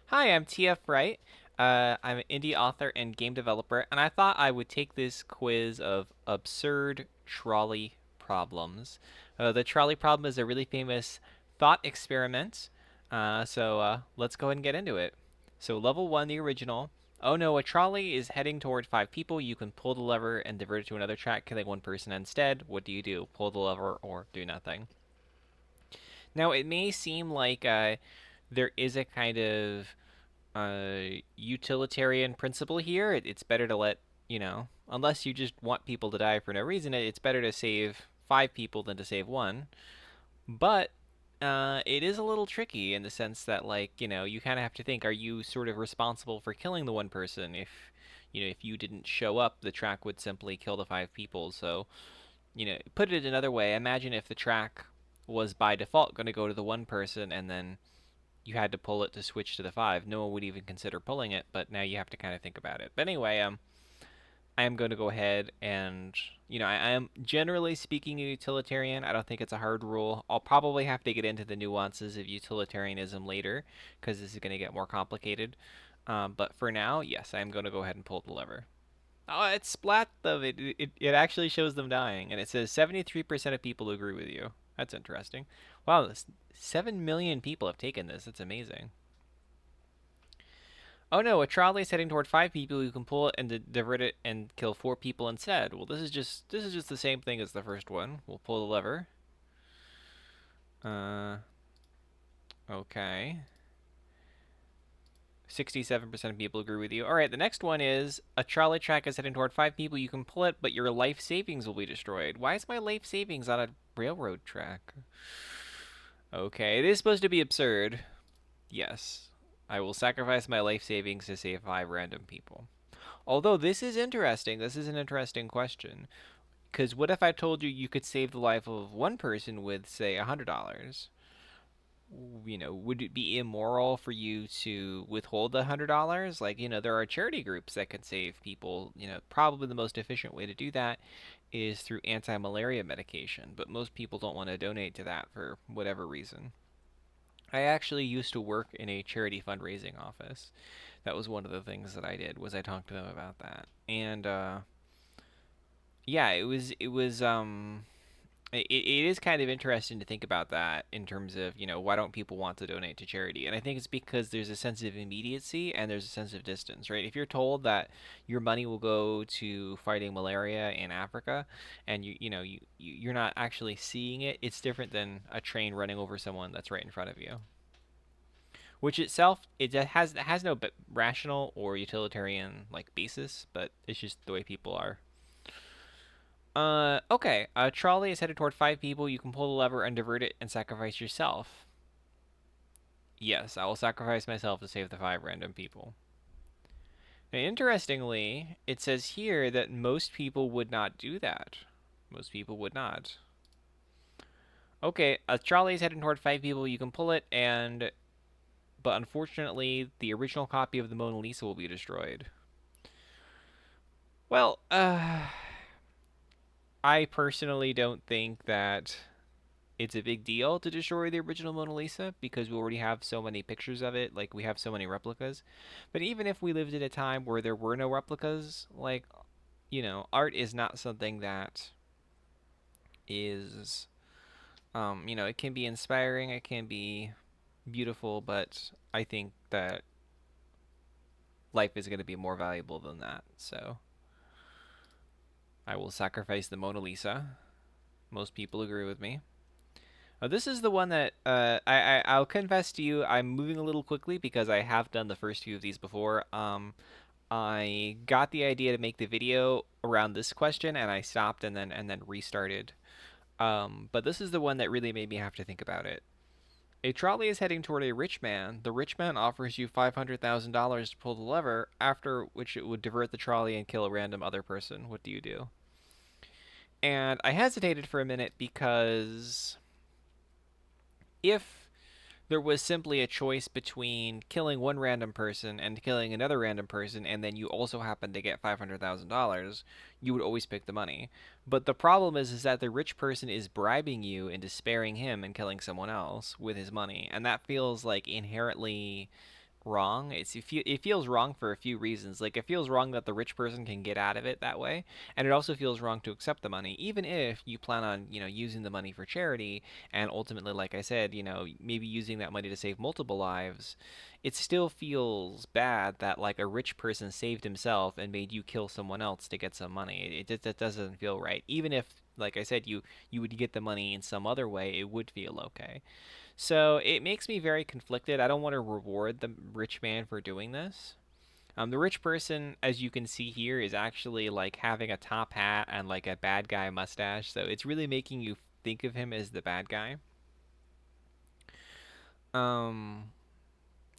Hi, I'm TF Wright. I'm an indie author and game developer, and I thought I would take this quiz of absurd trolley problems. The trolley problem is a really famous thought experiment, so let's go ahead and get into it. So, level 1, the original. Oh no, a trolley is heading toward 5 people. You can pull the lever and divert it to another track, killing one person instead. What do you do? Pull the lever or do nothing? Now, it may seem like there is a kind of utilitarian principle here. It's better to let, unless you just want people to die for no reason, it's better to save 5 people than to save one. But it is a little tricky in the sense that, like, you kind of have to think: are you sort of responsible for killing the one person? If you didn't show up, the track would simply kill the 5 people. So, put it another way: imagine if the track was by default going to go to the one person, and then you had to pull it to switch to the 5. No one would even consider pulling it, but now you have to kind of think about it. But anyway, I am going to go ahead and, I am generally speaking a utilitarian. I don't think it's a hard rule. I'll probably have to get into the nuances of utilitarianism later because this is going to get more complicated. But for now, yes, I am going to go ahead and pull the lever. Oh, it splat them. It actually shows them dying, and it says 73% of people agree with you. That's interesting. Wow, 7 million people have taken this. That's amazing. Oh no, a trolley is heading toward 5 people. You can pull it and divert it and kill 4 people instead. Well, this is just the same thing as the first one. We'll pull the lever. Uh, okay. 67% of people agree with you. All right, the next one is a trolley track is heading toward 5 people. You can pull it, but your life savings will be destroyed. Why is my life savings on a railroad track? Okay, it is supposed to be absurd. Yes, I will sacrifice my life savings to save 5 random people. Although this is interesting. This is an interesting question. Because what if I told you you could save the life of one person with, say, $100? Would it be immoral for you to withhold the $100? Like, there are charity groups that can save people. Probably the most efficient way to do that is through anti-malaria medication, but most people don't want to donate to that for whatever reason. I actually used to work in a charity fundraising office. That was one of the things that I did was I talked to them about that. And yeah, it is kind of interesting to think about that in terms of, why don't people want to donate to charity? And I think it's because there's a sense of immediacy and there's a sense of distance, right? If you're told that your money will go to fighting malaria in Africa and you're not actually seeing it, it's different than a train running over someone that's right in front of you. Which itself it has no rational or utilitarian like basis, but it's just the way people are. Okay. A trolley is headed toward 5 people. You can pull the lever and divert it and sacrifice yourself. Yes, I will sacrifice myself to save the 5 random people. And interestingly, it says here that most people would not do that. Most people would not. Okay, a trolley is heading toward 5 people. You can pull it, but unfortunately, the original copy of the Mona Lisa will be destroyed. Well, I personally don't think that it's a big deal to destroy the original Mona Lisa because we already have so many pictures of it, like we have so many replicas. But even if we lived in a time where there were no replicas, like, art is not something that is, it can be inspiring, it can be beautiful, but I think that life is going to be more valuable than that. So I will sacrifice the Mona Lisa. Most people agree with me. This is the one that I'll confess to you. I'm moving a little quickly because I have done the first few of these before. I got the idea to make the video around this question, and I stopped and then restarted. But this is the one that really made me have to think about it. A trolley is heading toward a rich man. The rich man offers you $500,000 to pull the lever, after which it would divert the trolley and kill a random other person. What do you do? And I hesitated for a minute because if there was simply a choice between killing one random person and killing another random person, and then you also happen to get $500,000, you would always pick the money. But the problem is that the rich person is bribing you into sparing him and killing someone else with his money, and that feels like inherently wrong. It feels wrong for a few reasons. Like, it feels wrong that the rich person can get out of it that way, and it also feels wrong to accept the money, even if you plan on using the money for charity, and ultimately, like I said, maybe using that money to save multiple lives. It still feels bad that like a rich person saved himself and made you kill someone else to get some money. That doesn't feel right. Even if, like I said, you would get the money in some other way, it would feel okay. So it makes me very conflicted. I don't want to reward the rich man for doing this. The rich person, as you can see here, is actually like having a top hat and like a bad guy mustache. So it's really making you think of him as the bad guy. Um,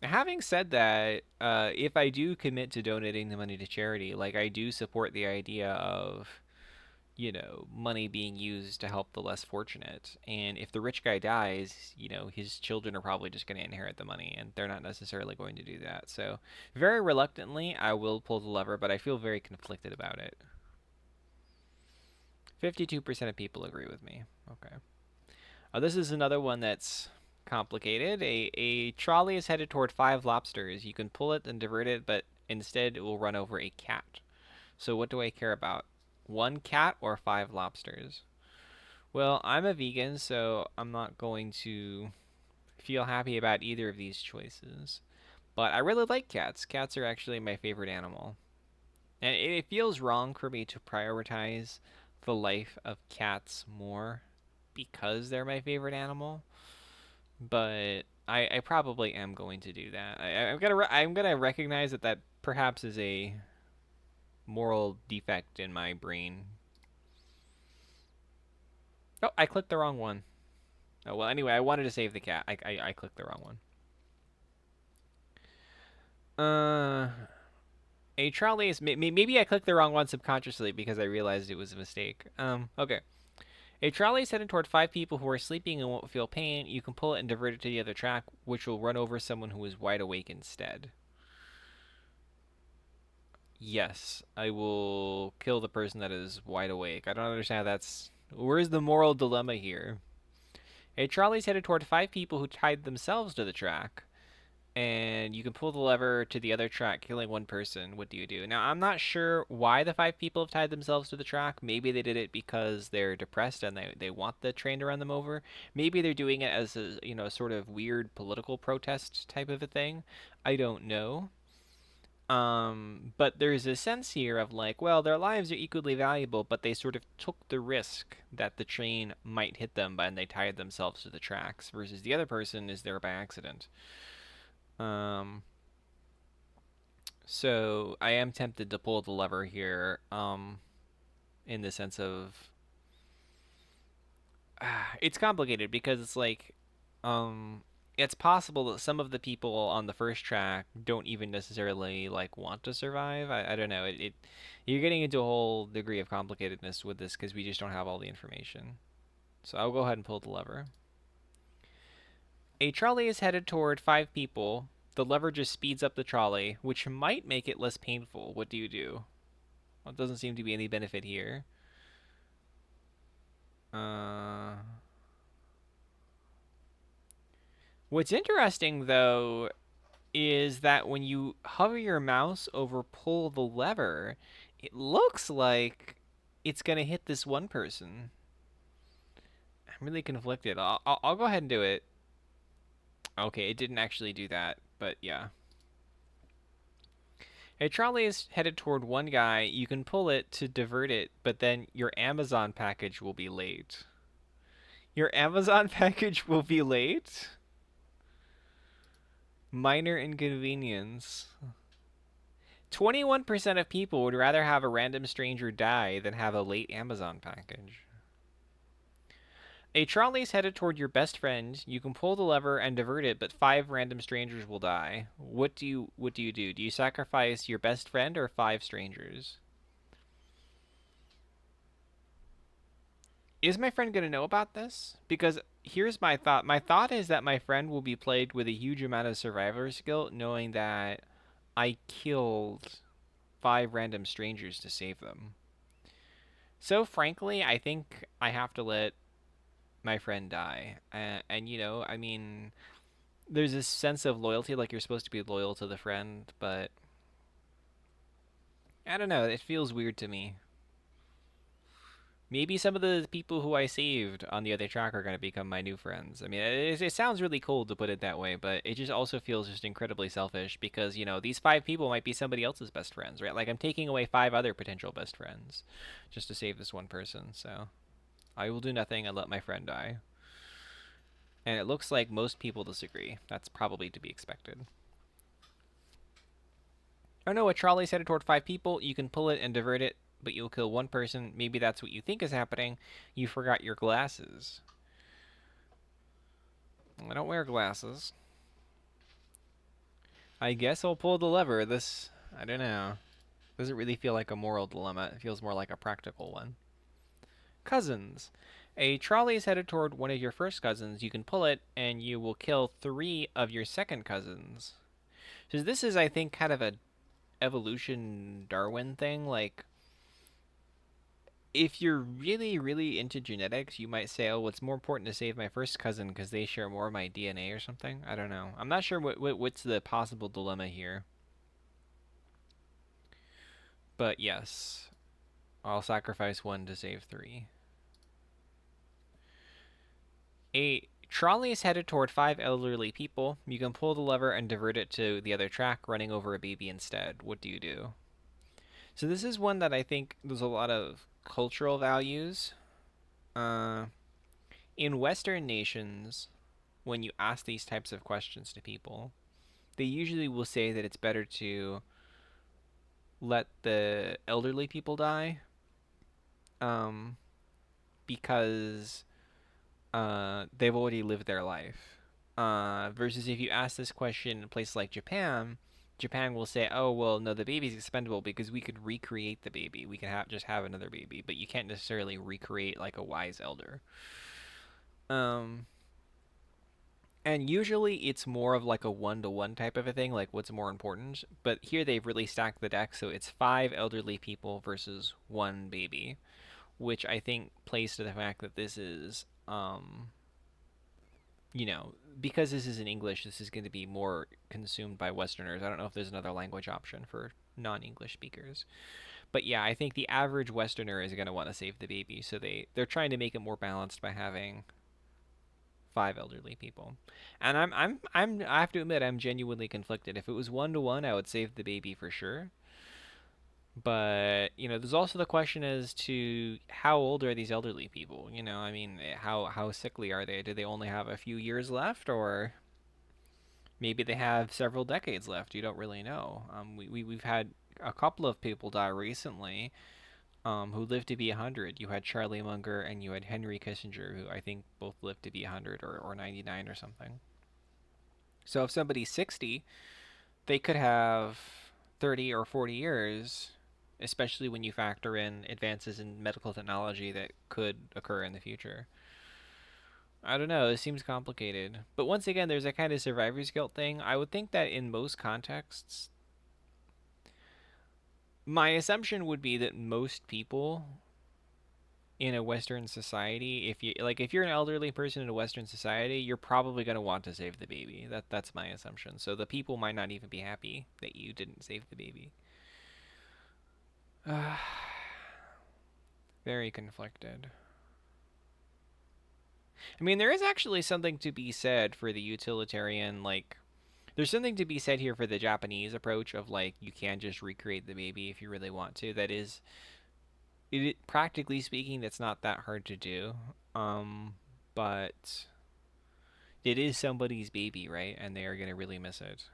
Having said that, if I do commit to donating the money to charity, like I do support the idea of money being used to help the less fortunate. And if the rich guy dies, his children are probably just going to inherit the money, and they're not necessarily going to do that. So, very reluctantly, I will pull the lever, but I feel very conflicted about it. 52% of people agree with me. Okay. This is another one that's complicated. A trolley is headed toward five lobsters. You can pull it and divert it, but instead it will run over a cat. So, what do I care about? One cat or five lobsters? Well, I'm a vegan, so I'm not going to feel happy about either of these choices. But I really like cats. Cats are actually my favorite animal. And it feels wrong for me to prioritize the life of cats more because they're my favorite animal. But I probably am going to do that. I'm gonna recognize that perhaps is a moral defect in my brain. Oh, I clicked the wrong one. Oh well. Anyway, I wanted to save the cat. I clicked the wrong one. Uh, a trolley is maybe I clicked the wrong one subconsciously because I realized it was a mistake. Okay. A trolley is headed toward five people who are sleeping and won't feel pain. You can pull it and divert it to the other track, which will run over someone who is wide awake instead. Yes, I will kill the person that is wide awake. I don't understand. Where's the moral dilemma here? A trolley is headed toward five people who tied themselves to the track, and you can pull the lever to the other track, killing one person. What do you do? Now, I'm not sure why the five people have tied themselves to the track. Maybe they did it because they're depressed and they want the train to run them over. Maybe they're doing it as a sort of weird political protest type of a thing. I don't know. But there's a sense here of like, well, their lives are equally valuable, but they sort of took the risk that the train might hit them, and they tied themselves to the tracks, versus the other person is there by accident. Um, so I am tempted to pull the lever here, in the sense of it's complicated because it's like, um, it's possible that some of the people on the first track don't even necessarily like want to survive. I don't know. You're getting into a whole degree of complicatedness with this because we just don't have all the information. So I'll go ahead and pull the lever. A trolley is headed toward five people. The lever just speeds up the trolley, which might make it less painful. What do you do? Well, it doesn't seem to be any benefit here. Uh, what's interesting though is that when you hover your mouse over pull the lever, it looks like it's gonna hit this one person. I'm really conflicted. I'll go ahead and do it. Okay, it didn't actually do that, but yeah. A trolley is headed toward one guy. You can pull it to divert it, but then your Amazon package will be late. Your Amazon package will be late? Minor inconvenience. 21% of people would rather have a random stranger die than have a late Amazon package. A trolley is headed toward your best friend. You can pull the lever and divert it, but five random strangers will die. What do you do? Do you sacrifice your best friend or five strangers? Is my friend going to know about this? Because here's my thought. My thought is that my friend will be plagued with a huge amount of survivor's guilt knowing that I killed five random strangers to save them. So frankly, I think I have to let my friend die. And I mean, there's this sense of loyalty, like you're supposed to be loyal to the friend, but I don't know. It feels weird to me. Maybe some of the people who I saved on the other track are going to become my new friends. I mean, it sounds really cold to put it that way, but it just also feels just incredibly selfish because, these five people might be somebody else's best friends, right? Like, I'm taking away five other potential best friends just to save this one person, so I will do nothing and let my friend die. And it looks like most people disagree. That's probably to be expected. Oh no, a trolley's headed toward five people. You can pull it and divert it, but you'll kill one person. Maybe that's what you think is happening. You forgot your glasses. I don't wear glasses. I guess I'll pull the lever. I don't know. Doesn't really feel like a moral dilemma. It feels more like a practical one. Cousins. A trolley is headed toward one of your first cousins. You can pull it, and you will kill three of your second cousins. So this is, I think, kind of a evolution Darwin thing. Like, if you're really, really into genetics, you might say, oh, it's more important to save my first cousin because they share more of my DNA or something. I don't know. I'm not sure what's the possible dilemma here. But yes, I'll sacrifice one to save three. A trolley is headed toward five elderly people. You can pull the lever and divert it to the other track, running over a baby instead. What do you do? So this is one that I think there's a lot of cultural values. Uh, in Western nations, when you ask these types of questions to people, they usually will say that it's better to let the elderly people die, um, because they've already lived their life. Versus if you ask this question in a place like Japan, Japan will say, "Oh well, no, the baby's expendable because we could recreate the baby. We can just have another baby, but you can't necessarily recreate like a wise elder." Um, and usually it's more of like a one-to-one type of a thing, like what's more important. But here they've really stacked the deck, so it's five elderly people versus one baby, which I think plays to the fact that this is, you know, because this is in English, this is going to be more consumed by Westerners. I don't know if there's another language option for non-English speakers. But yeah, I think the average Westerner is going to want to save the baby, so they're trying to make it more balanced by having five elderly people. And I have to admit I'm genuinely conflicted. If it was 1-to-1, I would save the baby for sure. But, there's also the question as to how old are these elderly people? I mean, how sickly are they? Do they only have a few years left, or maybe they have several decades left? You don't really know. We've had a couple of people die recently, who lived to be 100. You had Charlie Munger and you had Henry Kissinger, who I think both lived to be 100 or 99 or something. So if somebody's 60, they could have 30 or 40 years, especially when you factor in advances in medical technology that could occur in the future. I don't know, it seems complicated. But once again, there's a kind of survivor's guilt thing. I would think that in most contexts, my assumption would be that most people in a Western society, if you're an elderly person in a Western society, you're probably going to want to save the baby. That's my assumption. So the people might not even be happy that you didn't save the baby. Very conflicted. I mean, there is actually something to be said for the utilitarian, like, there's something to be said here for the Japanese approach of, like, you can just recreate the baby if you really want to. That is, practically speaking, that's not that hard to do. But it is somebody's baby, right? And they are going to really miss it.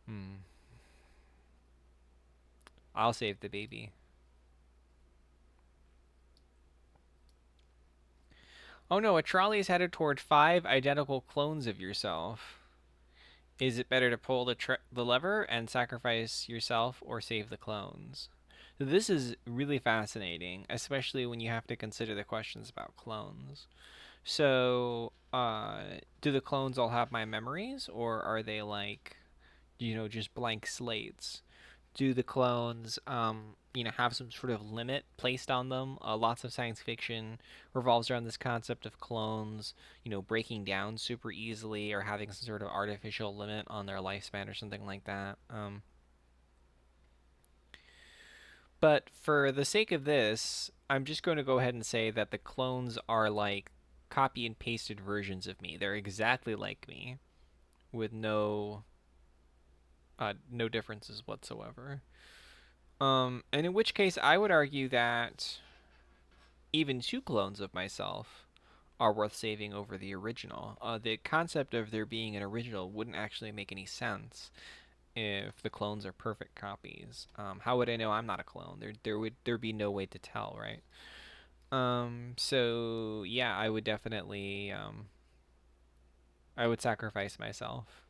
Hmm. I'll save the baby. Oh no, a trolley is headed toward five identical clones of yourself. Is it better to pull the lever and sacrifice yourself or save the clones? So this is really fascinating, especially when you have to consider the questions about clones. So, do the clones all have my memories, or are they like, just blank slates? do the clones, have some sort of limit placed on them? Lots of science fiction revolves around this concept of clones, breaking down super easily or having some sort of artificial limit on their lifespan or something like that. But for the sake of this, I'm just going to go ahead and say that the clones are like copy and pasted versions of me. They're exactly like me with no differences whatsoever. And in which case, I would argue that even two clones of myself are worth saving over the original. The concept of there being an original wouldn't actually make any sense if the clones are perfect copies. How would I know I'm not a clone? There'd be no way to tell, right? So yeah, I would definitely I would sacrifice myself.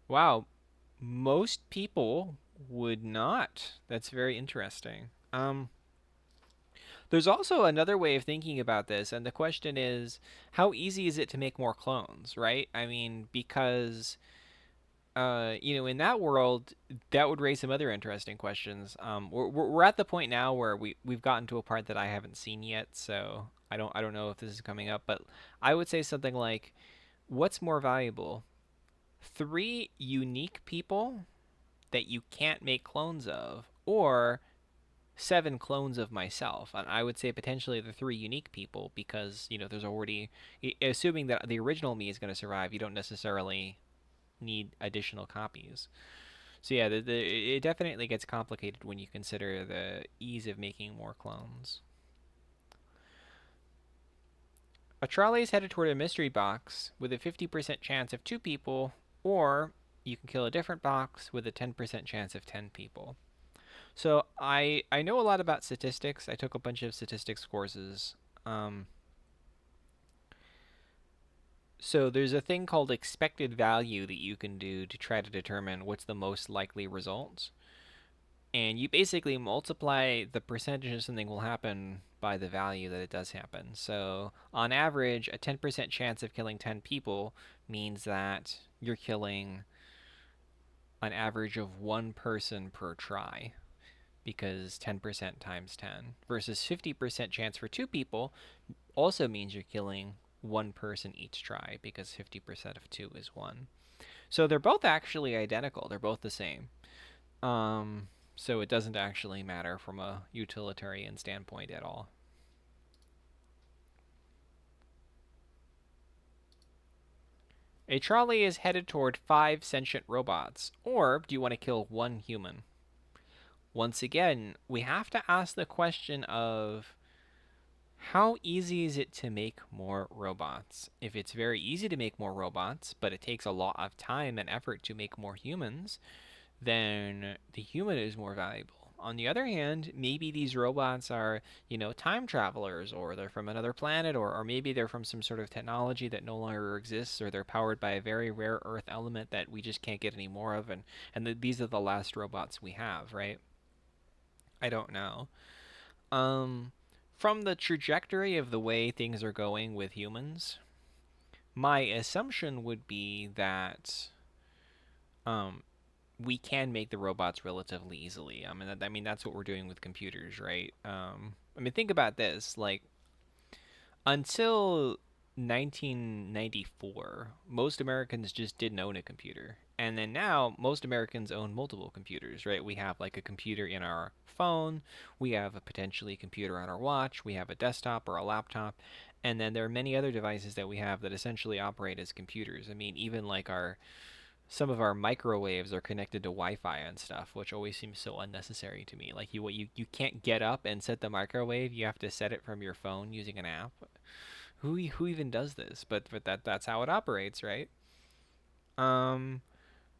Wow, most people would not. That's very interesting. There's also another way of thinking about this, and the question is, how easy is it to make more clones, right? I mean, because in that world, that would raise some other interesting questions. We're at the point now where we've gotten to a part that I haven't seen yet, so I don't know if this is coming up, but I would say something like, what's more valuable? Three unique people that you can't make clones of, or seven clones of myself. And I would say potentially the three unique people because, there's already, assuming that the original me is going to survive, you don't necessarily need additional copies. So yeah, it definitely gets complicated when you consider the ease of making more clones. A trolley is headed toward a mystery box with a 50% chance of two people, or you can kill a different box with a 10% chance of 10 people. So I know a lot about statistics. I took a bunch of statistics courses. Um, so there's a thing called expected value that you can do to try to determine what's the most likely result. And you basically multiply the percentage of something will happen by the value that it does happen. So on average, a 10% chance of killing 10 people means that you're killing an average of one person per try, because 10% times 10 versus 50% chance for two people also means you're killing one person each try, because 50% of two is one. So they're both actually identical. They're both the same. So it doesn't actually matter from a utilitarian standpoint at all. A trolley is headed toward five sentient robots, or do you want to kill one human? Once again, we have to ask the question of how easy is it to make more robots? If it's very easy to make more robots, but it takes a lot of time and effort to make more humans, then the human is more valuable. On the other hand, maybe these robots are, time travelers, or they're from another planet, or maybe they're from some sort of technology that no longer exists, or they're powered by a very rare earth element that we just can't get any more of, and these are the last robots we have, right? I don't know. Um, from the trajectory of the way things are going with humans, my assumption would be that um, we can make the robots relatively easily. I mean that's what we're doing with computers, right? Think about this. Like, until 1994, most Americans just didn't own a computer. And then now, most Americans own multiple computers, right? We have like a computer in our phone, we have a potentially computer on our watch, we have a desktop or a laptop, and then there are many other devices that we have that essentially operate as computers. I mean, even like some of our microwaves are connected to Wi-Fi and stuff, which always seems so unnecessary to me. Like you can't get up and set the microwave; you have to set it from your phone using an app. Who even does this? But that's how it operates, right? Um.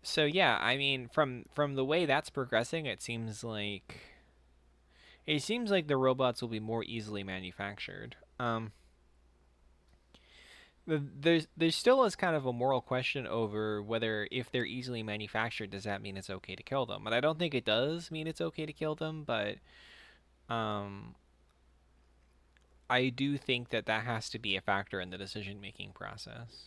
So yeah, I mean, from the way that's progressing, it seems like the robots will be more easily manufactured. There still is kind of a moral question over whether, if they're easily manufactured, does that mean it's okay to kill them? And I don't think it does mean it's okay to kill them, but um, I do think that that has to be a factor in the decision making process.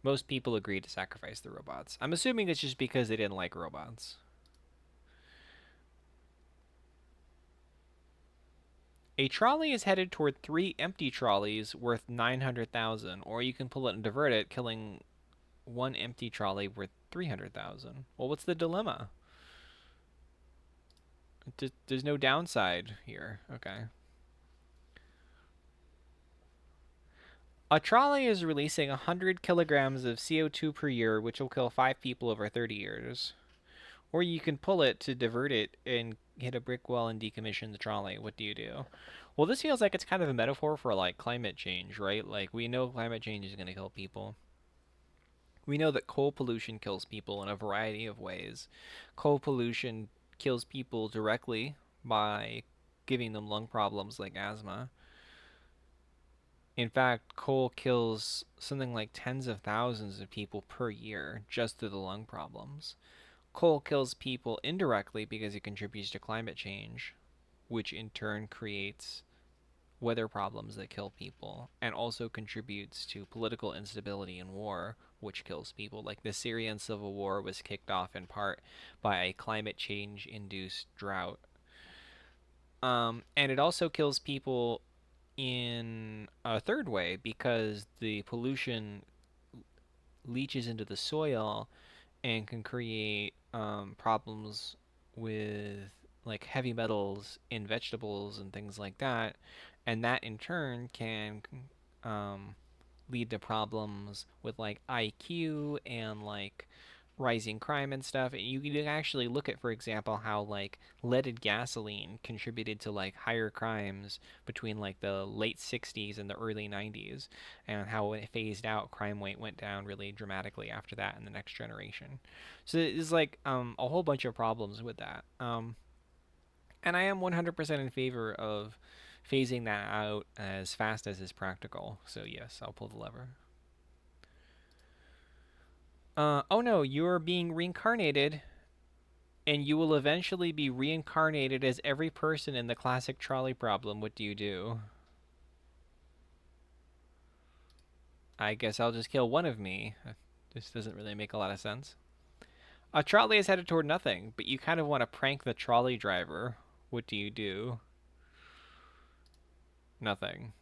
Most people agreed to sacrifice the robots. I'm assuming it's just because they didn't like robots. A trolley is headed toward 3 empty trolleys worth 900,000, or you can pull it and divert it, killing one empty trolley worth 300,000. Well, what's the dilemma? There's no downside here. Okay. A trolley is releasing 100 kilograms of CO2 per year, which will kill 5 people over 30 years. Or you can pull it to divert it and hit a brick wall and decommission the trolley. What do you do? Well, this feels like it's kind of a metaphor for like climate change, right? Like we know climate change is going to kill people. We know that coal pollution kills people in a variety of ways. Coal pollution kills people directly by giving them lung problems like asthma. In fact, coal kills something like tens of thousands of people per year just through the lung problems. Coal kills people indirectly because it contributes to climate change, which in turn creates weather problems that kill people, and also contributes to political instability and war, which kills people. Like the Syrian civil war was kicked off in part by a climate change induced drought. And it also kills people in a third way because the pollution leaches into the soil and can create problems with like heavy metals in vegetables and things like that, and that in turn can um, lead to problems with like IQ and like rising crime and stuff. And you can actually look at, for example, how like leaded gasoline contributed to like higher crimes between like the late 60s and the early 90s, and how when it phased out, crime rate went down really dramatically after that in the next generation. So it's like a whole bunch of problems with that. And I am 100% in favor of phasing that out as fast as is practical. So yes, I'll pull the lever. Oh no, you're being reincarnated, and you will eventually be reincarnated as every person in the classic trolley problem. What do you do? I guess I'll just kill one of me. This doesn't really make a lot of sense. A trolley is headed toward nothing, but you kind of want to prank the trolley driver. What do you do? Nothing.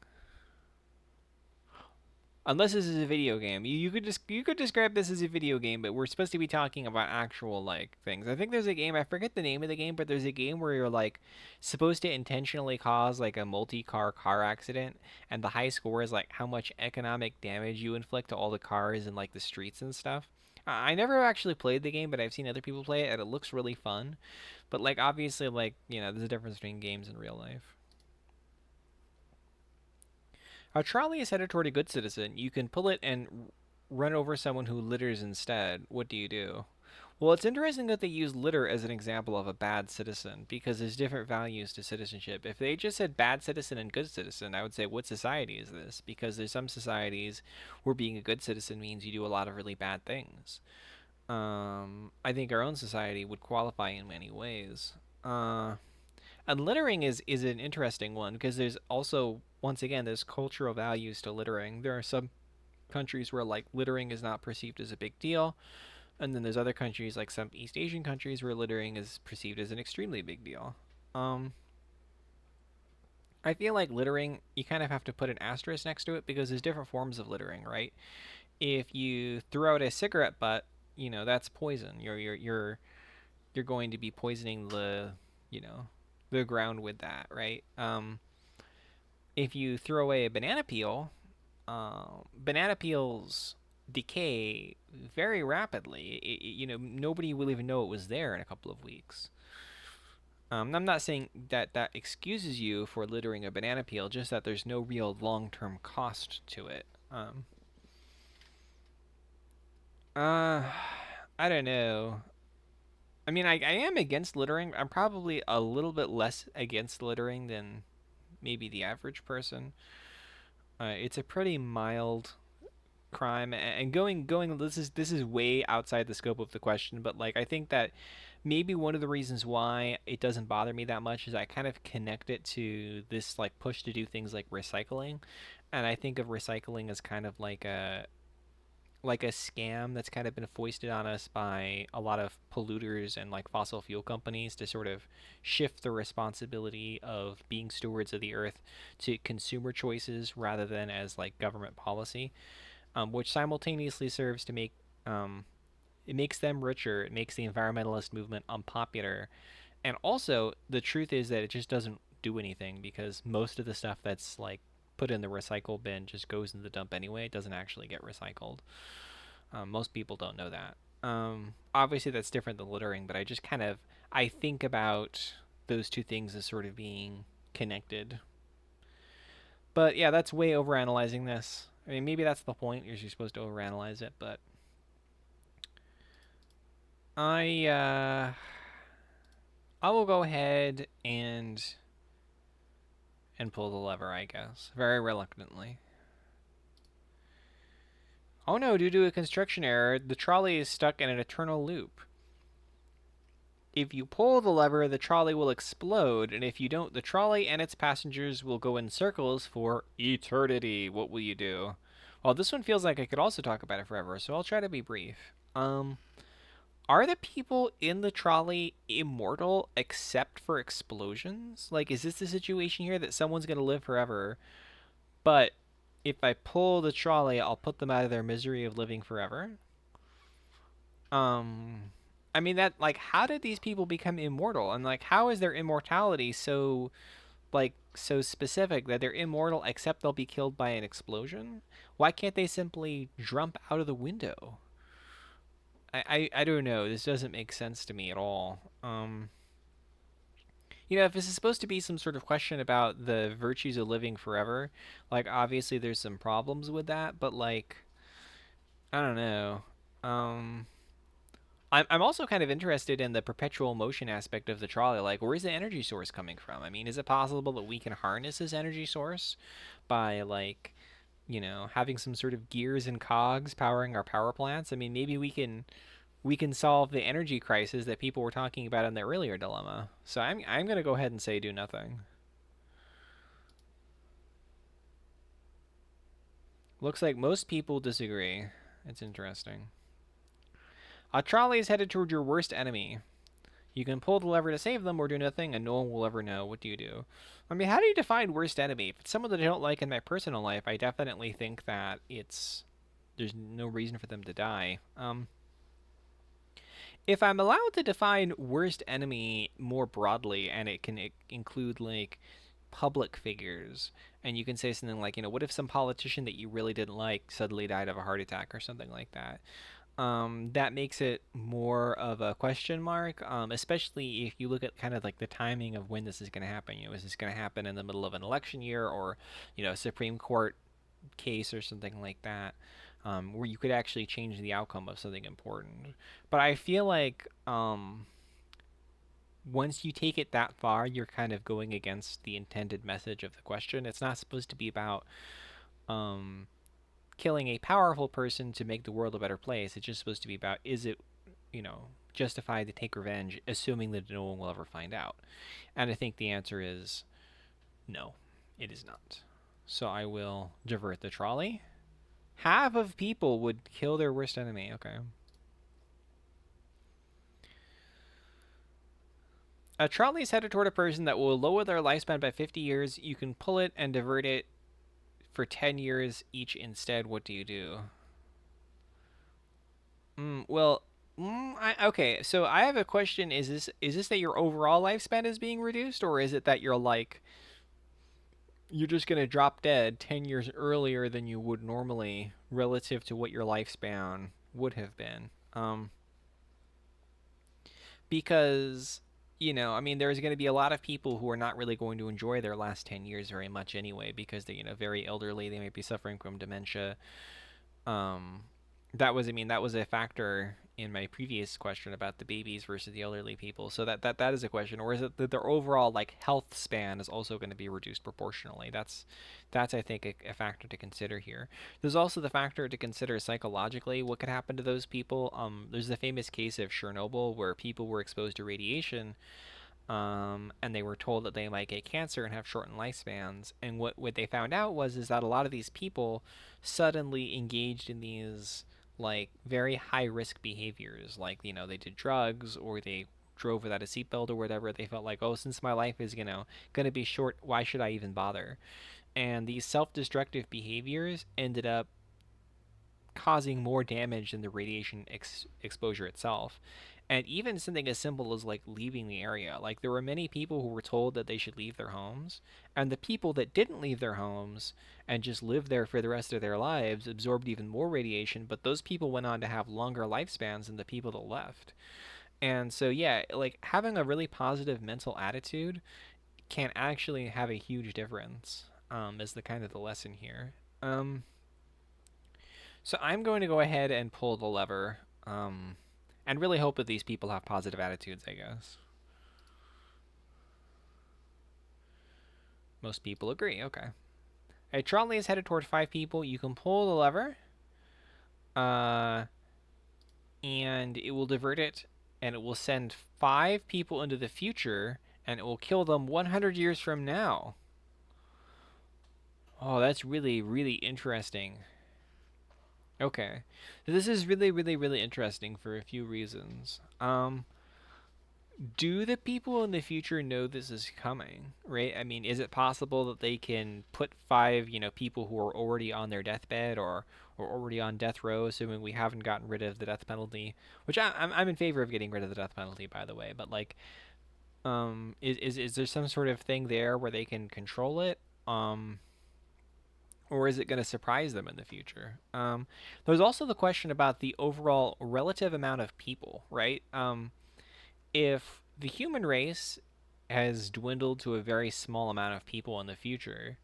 Unless this is a video game, you could describe this as a video game, but we're supposed to be talking about actual like things. I think there's a game, I forget the name of the game, but there's a game where you're like supposed to intentionally cause like a car accident, and the high score is like how much economic damage you inflict to all the cars and like the streets and stuff. I never actually played the game, but I've seen other people play it, and it looks really fun. But like obviously, like there's a difference between games and real life. A trolley is headed toward a good citizen. You can pull it and run over someone who litters instead. What do you do? Well, it's interesting that they use litter as an example of a bad citizen because there's different values to citizenship. If they just said bad citizen and good citizen, I would say, what society is this? Because there's some societies where being a good citizen means you do a lot of really bad things. I think our own society would qualify in many ways. And littering is an interesting one because there's also once again there's cultural values to littering. There are some countries where like littering is not perceived as a big deal, and then there's other countries like some East Asian countries where littering is perceived as an extremely big deal. Um, I feel like littering you kind of have to put an asterisk next to it because there's different forms of littering, right? If you throw out a cigarette butt, that's poison. You're going to be poisoning you know the ground with that, right? If you throw away a banana peel, banana peels decay very rapidly. Nobody will even know it was there in a couple of weeks. I'm not saying that that excuses you for littering a banana peel, just that there's no real long-term cost to it. Uh, I don't know. I mean, I am against littering. I'm probably a little bit less against littering than maybe the average person. It's a pretty mild crime, and going. This is way outside the scope of the question, but like I think that maybe one of the reasons why it doesn't bother me that much is I kind of connect it to this like push to do things like recycling, and I think of recycling as kind of like like a scam that's kind of been foisted on us by a lot of polluters and like fossil fuel companies to sort of shift the responsibility of being stewards of the earth to consumer choices rather than as like government policy, which simultaneously serves to make um, it makes them richer. It makes the environmentalist movement unpopular, and also the truth is that it just doesn't do anything because most of the stuff that's like put in the recycle bin just goes in the dump anyway. It doesn't actually get recycled. Most people don't know that. Obviously, that's different than littering, but I think about those two things as sort of being connected. But yeah, that's way overanalyzing this. I mean, maybe that's the point. You're supposed to overanalyze it, but I uh, I will go ahead and pull the lever, I guess, very reluctantly. Oh no! Due to a construction error, the trolley is stuck in an eternal loop. If you pull the lever, the trolley will explode, and if you don't, the trolley and its passengers will go in circles for eternity. What will you do? Well, this one feels like I could also talk about it forever, so I'll try to be brief. Are the people in the trolley immortal except for explosions? Like, is this the situation here that someone's gonna live forever, but if I pull the trolley, I'll put them out of their misery of living forever? Um, I mean that like how did these people become immortal? And like how is their immortality so like so specific that they're immortal except they'll be killed by an explosion? Why can't they simply jump out of the window? I don't know. This doesn't make sense to me at all. If this is supposed to be some sort of question about the virtues of living forever, like obviously there's some problems with that, but like I don't know. Um, I'm also kind of interested in the perpetual motion aspect of the trolley. Like, where's the energy source coming from? I mean, is it possible that we can harness this energy source by, like, having some sort of gears and cogs powering our power plants? I mean, maybe we can solve the energy crisis that people were talking about in the earlier dilemma. So I'm gonna go ahead and say do nothing. Looks like most people disagree. It's interesting. A trolley is headed toward your worst enemy. You can pull the lever to save them or do nothing, and no one will ever know. What do you do? I mean, how do you define worst enemy? If it's someone that I don't like in my personal life, I definitely think that there's no reason for them to die. If I'm allowed to define worst enemy more broadly, and it can include like public figures, and you can say something like, what if some politician that you really didn't like suddenly died of a heart attack or something like that? That makes it more of a question mark, especially if you look at kind of like the timing of when this is going to happen. Is this going to happen in the middle of an election year or, a Supreme Court case or something like that, where you could actually change the outcome of something important? But I feel like once you take it that far, you're kind of going against the intended message of the question. It's not supposed to be about um, killing a powerful person to make the world a better place. It's just supposed to be about is it, you know, justified to take revenge, assuming that no one will ever find out. And I think the answer is no, it is not. So I will divert the trolley. Half of people would kill their worst enemy. Okay. A trolley is headed toward a person that will lower their lifespan by 50 years. You can pull it and divert it for 10 years each instead. What do you do? Well, okay. So I have a question. Is this that your overall lifespan is being reduced, or is it that you're just gonna drop dead 10 years earlier than you would normally relative to what your lifespan would have been? Because I mean, there's going to be a lot of people who are not really going to enjoy their last 10 years very much anyway because they're very elderly. They might be suffering from dementia. um that was a factor in my previous question about the babies versus the elderly people. So that is a question. Or is it that their overall like health span is also going to be reduced proportionally? That's I think a factor to consider here. There's also the factor to consider psychologically. What could happen to those people? There's the famous case of Chernobyl where people were exposed to radiation, and they were told that they might get cancer and have shortened lifespans. And what they found out was is that a lot of these people suddenly engaged in these like very high risk behaviors, like they did drugs or they drove without a seatbelt or whatever. They felt like, oh, since my life is going to be short, why should I even bother? And these self-destructive behaviors ended up causing more damage than the radiation exposure itself. And even something as simple as like leaving the area. Like there were many people who were told that they should leave their homes, and the people that didn't leave their homes and just lived there for the rest of their lives absorbed even more radiation, but those people went on to have longer lifespans than the people that left. And so yeah, like having a really positive mental attitude can actually have a huge difference. Is the kind of the lesson here. Um, so I'm going to go ahead and pull the lever, and really hope that these people have positive attitudes. I guess most people agree. Okay. A trolley is headed toward 5 people. You can pull the lever, uh, and it will divert it, and it will send 5 people into the future, and it will kill them 100 years from now. Oh, that's really, really interesting. Okay. So this is really, really, really interesting for a few reasons. Do the people in the future know this is coming, right? I mean, is it possible that they can put 5 people who are already on their deathbed or already on death row, assuming we haven't gotten rid of the death penalty, which I'm in favor of getting rid of the death penalty, by the way, but like, is there some sort of thing there where they can control it? Or is it going to surprise them in the future? There's also the question about the overall relative amount of people, right? If the human race has dwindled to a very small amount of people in the future,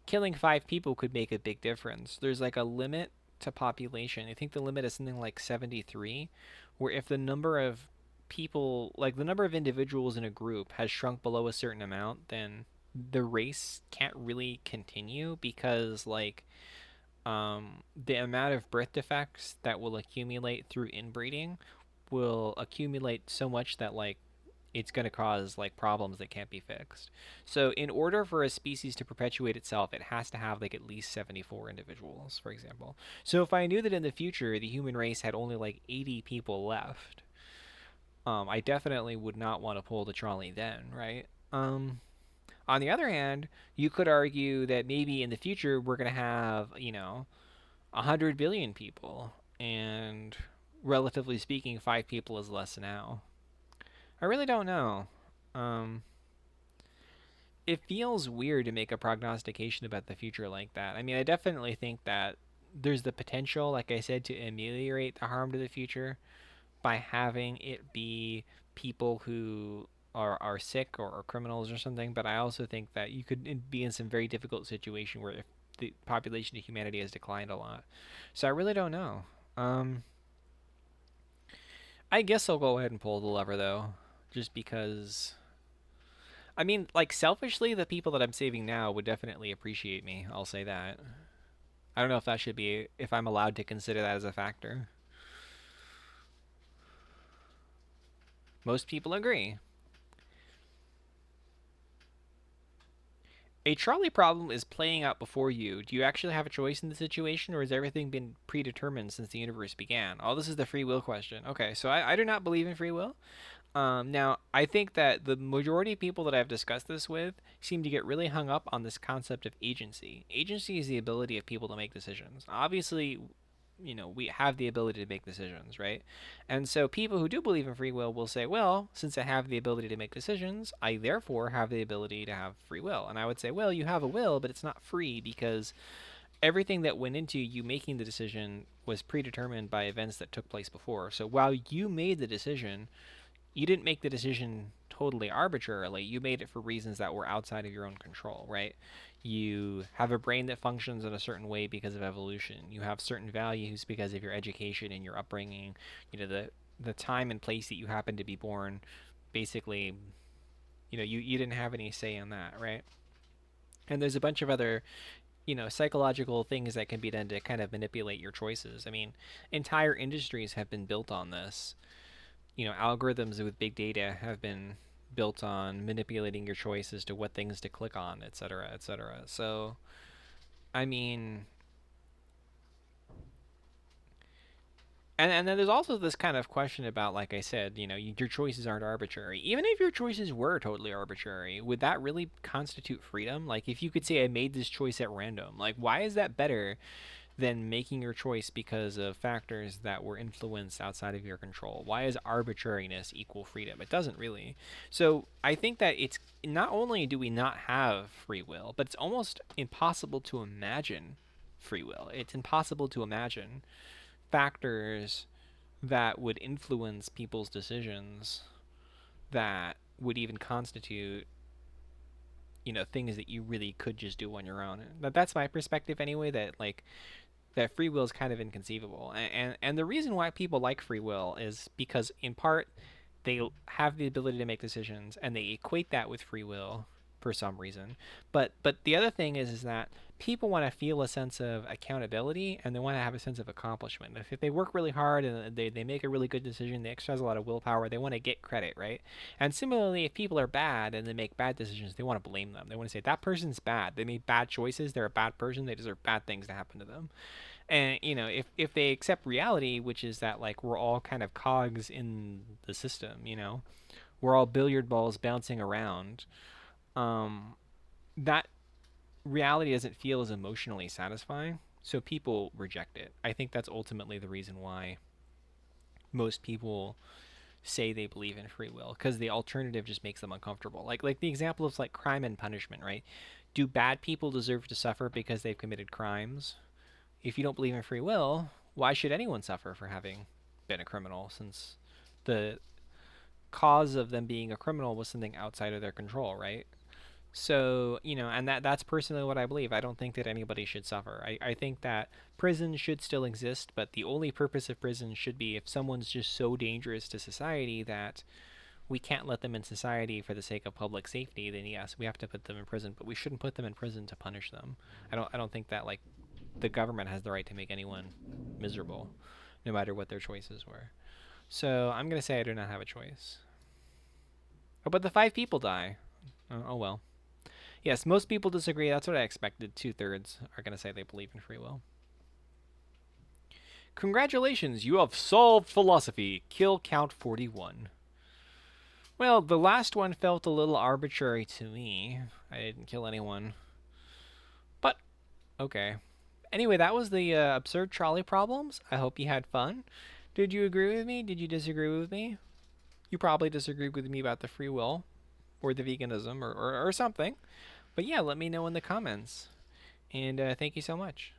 killing 5 people could make a big difference. There's like a limit to population. I think the limit is something like 73, where if the number of people, like the number of individuals in a group, has shrunk below a certain amount, then the race can't really continue because the amount of birth defects that will accumulate through inbreeding will accumulate so much that it's going to cause like problems that can't be fixed. So in order for a species to perpetuate itself, it has to have like at least 74 individuals, for example. So if I knew that in the future the human race had only like 80 people left, I definitely would not want to pull the trolley then, right? On the other hand, you could argue that maybe in the future we're going to have, 100 billion people, and relatively speaking, 5 people is less now. I really don't know. Um, it feels weird to make a prognostication about the future like that. I mean, I definitely think that there's the potential, like I said, to ameliorate the harm to the future by having it be people who are sick or are criminals or something. But I also think that you could be in some very difficult situation where if the population of humanity has declined a lot. So I really don't know. Um, I guess I'll go ahead and pull the lever though, just because I mean, like selfishly, the people that I'm saving now would definitely appreciate me. I'll say that. I don't know if that should be if I'm allowed to consider that as a factor. Most people agree. A trolley problem is playing out before you. Do you actually have a choice in the situation, or has everything been predetermined since the universe began? Oh, this is the free will question. Okay, so I do not believe in free will. Now, I think that the majority of people that I've discussed this with seem to get really hung up on this concept of agency. Agency is the ability of people to make decisions. Obviously, we have the ability to make decisions, right? And so people who do believe in free will say, well, since I have the ability to make decisions, I therefore have the ability to have free will. And I would say, well, you have a will, but it's not free because everything that went into you making the decision was predetermined by events that took place before. So while you made the decision, you didn't make the decision totally arbitrarily. You made it for reasons that were outside of your own control, right? You have a brain that functions in a certain way because of evolution. You have certain values because of your education and your upbringing. The time and place that you happen to be born, basically, you didn't have any say in that, right? And there's a bunch of other psychological things that can be done to kind of manipulate your choices. I mean, entire industries have been built on this. Algorithms with big data have been built on manipulating your choices to what things to click on, et cetera, et cetera. So, I mean, And then there's also this kind of question about, like I said, your choices aren't arbitrary. Even if your choices were totally arbitrary, would that really constitute freedom? Like, if you could say I made this choice at random, like, why is that better than making your choice because of factors that were influenced outside of your control? Why is arbitrariness equal freedom? It doesn't really. So I think that it's not only do we not have free will, but it's almost impossible to imagine free will. It's impossible to imagine factors that would influence people's decisions that would even constitute things that you really could just do on your own. That's my perspective anyway, that like that free will is kind of inconceivable. And the reason why people like free will is because in part they have the ability to make decisions and they equate that with free will for some reason. But the other thing is that people want to feel a sense of accountability and they want to have a sense of accomplishment. If they work really hard and they make a really good decision, they exercise a lot of willpower, they want to get credit, right? And similarly, if people are bad and they make bad decisions, they want to blame them. They want to say that person's bad. They made bad choices. They're a bad person. They deserve bad things to happen to them. And if they accept reality, which is that like we're all kind of cogs in the system, we're all billiard balls bouncing around, that reality doesn't feel as emotionally satisfying, so people reject it. I think that's ultimately the reason why most people say they believe in free will, because the alternative just makes them uncomfortable. Like the example of like crime and punishment, right? Do bad people deserve to suffer because they've committed crimes? If you don't believe in free will, why should anyone suffer for having been a criminal, since the cause of them being a criminal was something outside of their control, right? So, and that's personally what I believe. I don't think that anybody should suffer. I think that prison should still exist, but the only purpose of prison should be if someone's just so dangerous to society that we can't let them in society for the sake of public safety, then yes, we have to put them in prison, but we shouldn't put them in prison to punish them. I don't think that like the government has the right to make anyone miserable, no matter what their choices were. So I'm gonna say I do not have a choice. Oh, but the 5 people die. Oh well. Yes, most people disagree. That's what I expected. 2/3 are gonna say they believe in free will. Congratulations, you have solved philosophy. Kill count 41. Well, the last one felt a little arbitrary to me. I didn't kill anyone. But, okay. Anyway, that was the absurd trolley problems. I hope you had fun. Did you agree with me? Did you disagree with me? You probably disagreed with me about the free will or the veganism or something. But yeah, let me know in the comments. And thank you so much.